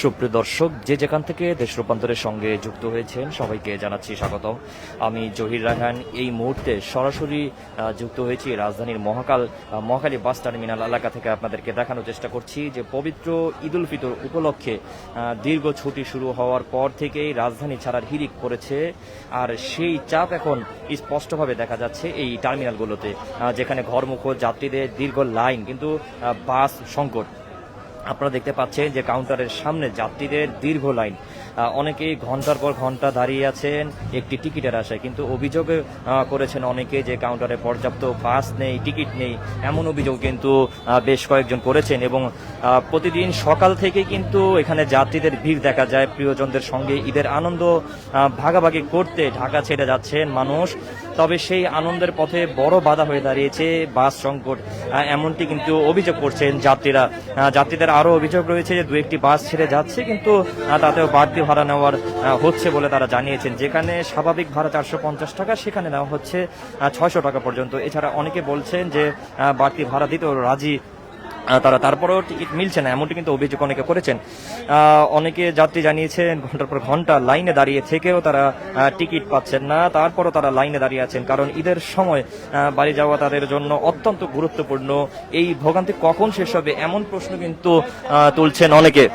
সুপ্রিয় দর্শক, যে যেখান থেকে দেশ রূপান্তরের সঙ্গে যুক্ত হয়েছেন সবাইকে জানাচ্ছি স্বাগতম। আমি জহির রায়হান এই মুহূর্তে সরাসরি যুক্ত হয়েছি রাজধানীর মহাখালী বাস টার্মিনাল এলাকা থেকে। আপনাদেরকে দেখানোর চেষ্টা করছি যে পবিত্র ঈদ উল ফিতর উপলক্ষে দীর্ঘ ছুটি শুরু হওয়ার পর থেকেই রাজধানী ছাড়ার হিড়িক পড়েছে, আর সেই চাপ এখন স্পষ্টভাবে দেখা যাচ্ছে এই টার্মিনালগুলোতে, যেখানে ঘরমুখো যাত্রীদের দীর্ঘ লাইন, কিন্তু বাস সংকট। আপনারা দেখতে পাচ্ছেন যে কাউন্টারের সামনে যাত্রীদের দীর্ঘ লাইন, অনেকেই ঘন্টার পর ঘন্টা দাঁড়িয়ে আছেন একটি টিকিটের আশায়। কিন্তু অভিযোগ করেছেন অনেকে যে কাউন্টারে পর্যাপ্ত বাস নেই, টিকিট নেই, এমন অভিযোগ কিন্তু বেশ কয়েকজন করেছেন। এবং প্রতিদিন সকাল থেকে কিন্তু এখানে যাত্রীদের ভিড় দেখা যায়। প্রিয়জনদের সঙ্গে ঈদের আনন্দ ভাগাভাগি করতে ঢাকা ছেড়ে যাচ্ছেন মানুষ, তবে সেই আনন্দের পথে বড় বাধা হয়ে দাঁড়িয়েছে বাস সংকট, এমনটি কিন্তু অভিযোগ করছেন যাত্রীদের। আরও অভিযোগ রয়েছে যে দু একটি বাস ছেড়ে যাচ্ছে, কিন্তু তাতেও বাড়তি ভাড়া নেওয়ার হচ্ছে বলে তারা জানিয়েছেন। যেখানে স্বাভাবিক ভাড়া 450 টাকা, সেখানে নেওয়া হচ্ছে 600 টাকা পর্যন্ত। এছাড়া অনেকে বলছেন যে বাড়তি ভাড়া দিতেও রাজি তারা, তারপরেও টিকিট মিলছে না, এমনটি কিন্তু অভিযোগ অনেকে করেছেন। অনেকে যাত্রী জানিয়েছেন ঘন্টার পর ঘন্টা লাইনে দাঁড়িয়ে থেকেও তারা টিকিট পাচ্ছেন না, তারপরও তারা লাইনে দাঁড়িয়ে আছেন, কারণ ঈদের সময় বাড়ি যাওয়া তাদের জন্য অত্যন্ত গুরুত্বপূর্ণ। এই ভোগান্তি কখন শেষ হবে এমন প্রশ্ন কিন্তু তুলছেন অনেকে।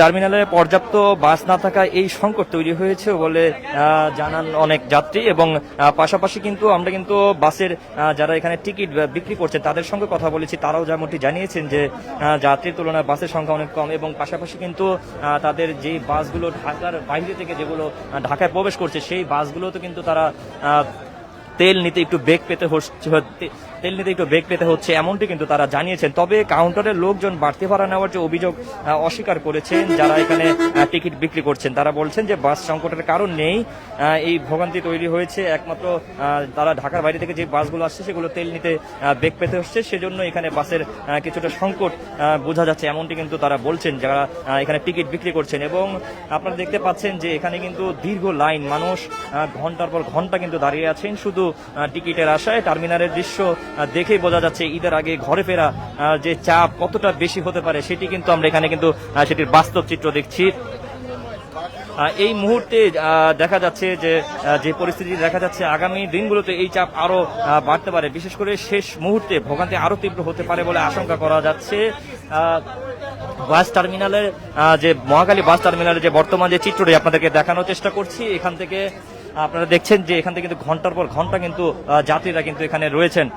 টার্মিনালে পর্যাপ্ত বাস না থাকায় এই সংকট তৈরি হয়েছে বলে জানান অনেক যাত্রী। এবং পাশাপাশি কিন্তু আমরা কিন্তু বাসের যারা এখানে টিকিট বিক্রি করছেন তাদের সঙ্গে কথা বলেছি, তারাও যেমনটি জানিয়েছেন যে যাত্রীর তুলনায় বাসের সংখ্যা অনেক কম। এবং পাশাপাশি কিন্তু তাদের যে বাসগুলো ঢাকার বাইরে থেকে যেগুলো ঢাকায় প্রবেশ করছে, সেই বাসগুলোতে কিন্তু তারা তেল নিতে একটু বেগ পেতে হচ্ছে, এমনটি কিন্তু তারা জানিয়েছেন। তবে কাউন্টারের লোকজন বাড়তি ভাড়া নেওয়ার যে অভিযোগ অস্বীকার করেছেন যারা এখানে টিকিট বিক্রি করছেন। তারা বলছেন যে বাস সংকটের কারণ নেই, এই ভোগান্তি তৈরি হয়েছে একমাত্র তারা ঢাকার বাইরে থেকে যে বাসগুলো আসছে সেগুলো তেল নিতে বেগ পেতে হচ্ছে, সেজন্য এখানে বাসের কিছুটা সংকট বোঝা যাচ্ছে, এমনটি কিন্তু তারা বলছেন যারা এখানে টিকিট বিক্রি করছেন। এবং আপনারা দেখতে পাচ্ছেন যে এখানে কিন্তু দীর্ঘ লাইন, মানুষ ঘন্টার পর ঘন্টা কিন্তু দাঁড়িয়ে আছেন শুধু টিকিটের আশায়। টার্মিনালের দৃশ্য দেখেই বোঝা যাচ্ছে ঈদের আগে ঘরে ফেরা যে চাপ কতটা বেশি হতে পারে, সেটি কিন্তু আমরা এখানে কিন্তু সেটির বাস্তব চিত্র দেখছি। এই মুহূর্তে দেখা যাচ্ছে যে পরিস্থিতি দেখা যাচ্ছে, আগামী দিনগুলোতে এই চাপ আরো বাড়তে পারে, বিশেষ করে শেষ মুহূর্তে ভোগান্তি আরো তীব্র হতে পারে বলে আশঙ্কা করা যাচ্ছে। বাস টার্মিনালের যে মহাখালী বাস টার্মিনালের যে বর্তমান যে চিত্রটি আপনাদেরকে দেখানোর চেষ্টা করছি, এখান থেকে আপনারা দেখছেন যে এখান থেকে কিন্তু ঘন্টার পর ঘন্টা কিন্তু যাত্রীরা কিন্তু এখানে রয়েছেন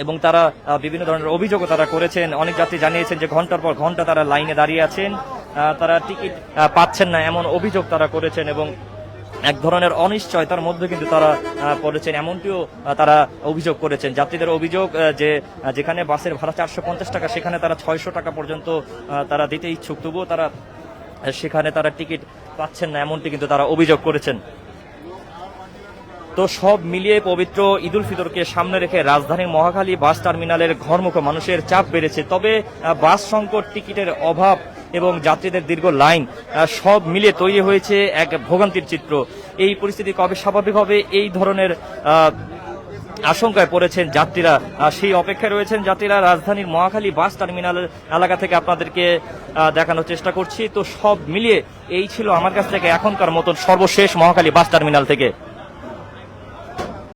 এবং তারা বিভিন্ন ধরনের অভিযোগও তারা করেছেন। অনেক যাত্রী জানিয়েছেন যে ঘন্টার পর ঘন্টা তারা লাইনে দাঁড়িয়ে আছেন, তারা টিকিট পাচ্ছেন না, এমন অভিযোগ তারা করেছেন। এবং এক ধরনের অনিশ্চয়তার মধ্যে কিন্তু তারা পড়েছেন, এমনটিও তারা অভিযোগ করেছেন। যাত্রীদের অভিযোগ যে যেখানে বাসের ভাড়া 450 টাকা, সেখানে তারা 600 টাকা পর্যন্ত তারা দিতে ইচ্ছুক, তবুও তারা সেখানে তারা টিকিট পাচ্ছেন না, এমনটি কিন্তু তারা অভিযোগ করেছেন। তো সব মিলিয়ে পবিত্র ঈদ উল ফিতরকে সামনে রেখে রাজধানীর মহাখালী বাস টার্মিনালের ঘরমুখো মানুষের চাপ বেড়েছে। তবে বাস সংকট, টিকিটের অভাব এবং যাত্রীদের দীর্ঘ লাইন সব মিলিয়ে তৈরি হয়েছে এক ভোগান্তির চিত্র। এই পরিস্থিতি কবে স্বাভাবিক হবে এই ধরনের আশঙ্কায় পড়েছেন যাত্রীরা, সেই অপেক্ষায় রয়েছেন যাত্রীরা। রাজধানীর মহাখালী বাস টার্মিনাল এলাকা থেকে আপনাদেরকে দেখানোর চেষ্টা করছি। তো সব মিলিয়ে এই ছিল আমার কাছ থেকে এখনকার মতন সর্বশেষ মহাখালী বাস টার্মিনাল থেকে।